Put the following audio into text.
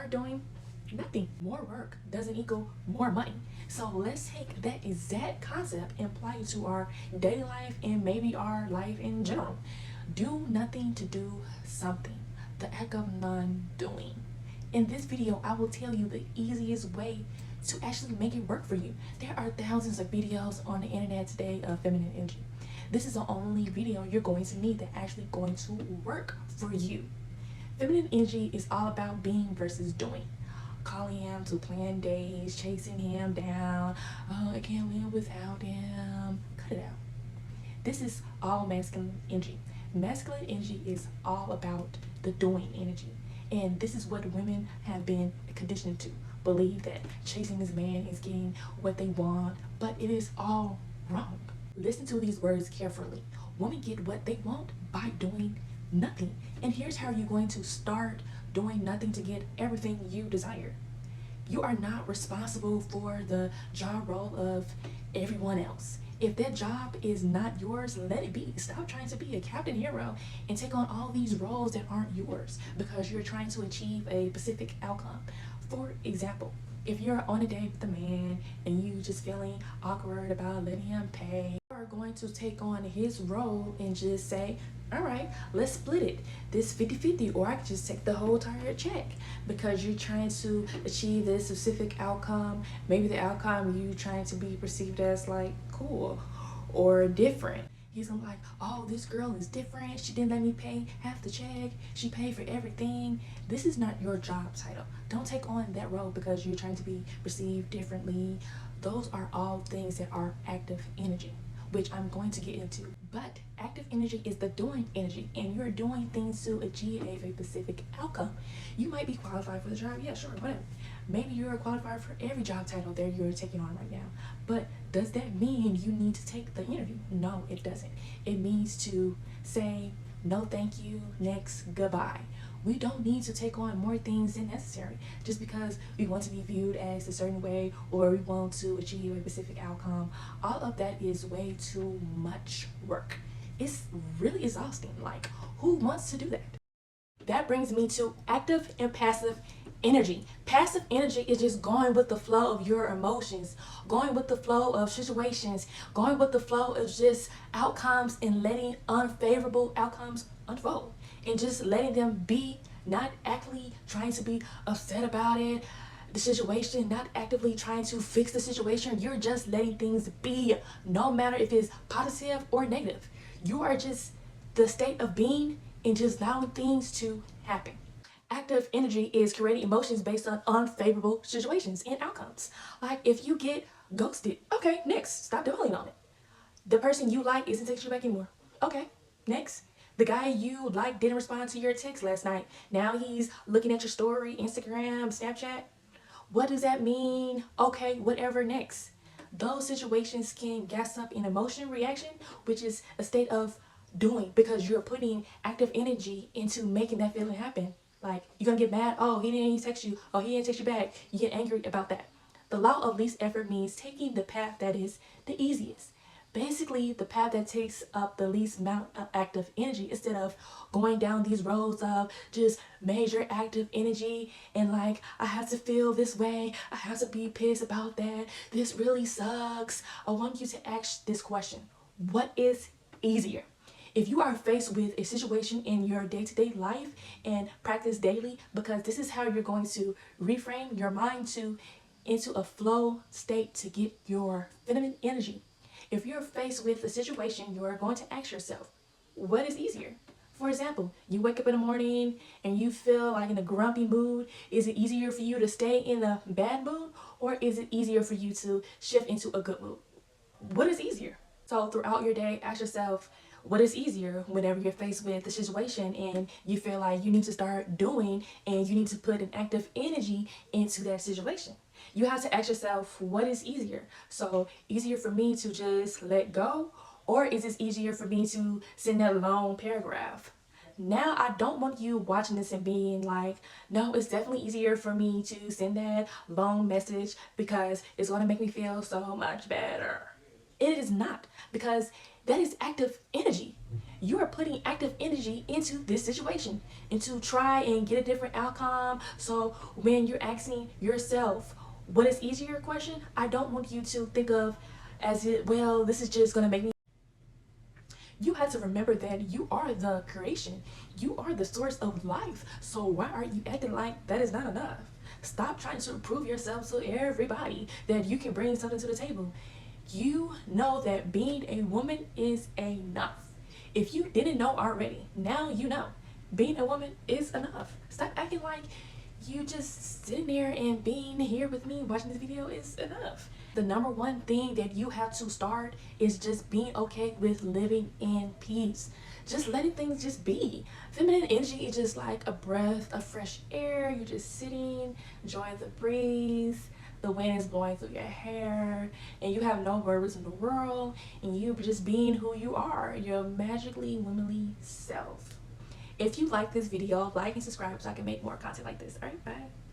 start doing nothing. More work doesn't equal more money. So let's take that exact concept and apply it to our daily life and maybe our life in general. Do nothing to do something. The act of non-doing. In this video, I will tell you the easiest way to actually make it work for you. There are thousands of videos on the internet today of feminine energy. This is the only video you're going to need that actually going to work for you. Feminine energy is all about being versus doing. Calling him to plan days, chasing him down. Oh, I can't live without him. Cut it out. This is all masculine energy. Masculine energy is all about the doing energy. And this is what women have been conditioned to believe, that chasing this man is getting what they want, but it is all wrong. Listen to these words carefully. Women get what they want by doing nothing. And here's how you're going to start doing nothing to get everything you desire. You are not responsible for the job role of everyone else. If that job is not yours, let it be. Stop trying to be a captain hero and take on all these roles that aren't yours because you're trying to achieve a specific outcome. For example, if you're on a date with a man and you just feeling awkward about letting him pay, you are going to take on his role and just say, all right, let's split it. This 50-50, or I could just take the whole entire check, because you're trying to achieve this specific outcome. Maybe the outcome you trying to be perceived as like cool or different. He's gonna be like, oh, this girl is different. She didn't let me pay half the check. She paid for everything. This is not your job title. Don't take on that role because you're trying to be perceived differently. Those are all things that are active energy, which I'm going to get into. But active energy is the doing energy, and you're doing things to achieve a specific outcome. You might be qualified for the job, yeah, sure, whatever. Maybe you're qualified for every job title that you're taking on right now. But does that mean you need to take the interview? No, it doesn't. It means to say, no thank you, next, goodbye. We don't need to take on more things than necessary just because we want to be viewed as a certain way or we want to achieve a specific outcome. All of that is way too much work. It's really exhausting. Like, who wants to do that? That brings me to active and passive energy. Passive energy is just going with the flow of your emotions, going with the flow of situations, going with the flow of just outcomes and letting unfavorable outcomes unfold and just letting them be, not actively trying to be upset about it, the situation, not actively trying to fix the situation. You're just letting things be, no matter if it's positive or negative. You are just the state of being and just allowing things to happen. Active energy is creating emotions based on unfavorable situations and outcomes. Like if you get ghosted, okay, next, stop dwelling on it. The person you like isn't texting you back anymore. Okay, next. The guy you like didn't respond to your text last night. Now he's looking at your story, Instagram, Snapchat. What does that mean? Okay, whatever, next. Those situations can gas up an emotion reaction, which is a state of doing because you're putting active energy into making that feeling happen. Like, you're gonna get mad, oh, he didn't text you, oh, he didn't text you back. You get angry about that. The law of least effort means taking the path that is the easiest. Basically, the path that takes up the least amount of active energy instead of going down these roads of just major active energy and like, I have to feel this way, I have to be pissed about that, this really sucks. I want you to ask this question. What is easier? If you are faced with a situation in your day-to-day life and practice daily, because this is how you're going to reframe your mind into a flow state to get your feminine energy. If you're faced with a situation, you're going to ask yourself, what is easier? For example, you wake up in the morning and you feel like in a grumpy mood. Is it easier for you to stay in a bad mood, or is it easier for you to shift into a good mood? What is easier? So throughout your day, ask yourself, what is easier whenever you're faced with the situation and you feel like you need to start doing and you need to put an active energy into that situation? You have to ask yourself, what is easier? So easier for me to just let go, or is it easier for me to send that long paragraph? Now, I don't want you watching this and being like, no, it's definitely easier for me to send that long message because it's going to make me feel so much better. It is not, because that is active energy. you are putting active energy into this situation and to try and get a different outcome. So when you're asking yourself what is easier question, I don't want you to think of as it, well, this is just gonna make me. You have to remember that you are the creation. You are the source of life. So why are you acting like that is not enough? Stop trying to prove yourself to everybody that you can bring something to the table. You know that being a woman is enough. If you didn't know already, now you know. Being a woman is enough. Stop acting like you just sitting there and being here with me watching this video is enough. The number one thing that you have to start is just being okay with living in peace. Just letting things just be. Feminine energy is just like a breath of fresh air. You're just sitting, enjoying the breeze. The wind is blowing through your hair, and you have no worries in the world, and you just being who you are, your magically womanly self. If you like this video, like and subscribe so I can make more content like this. All right, bye.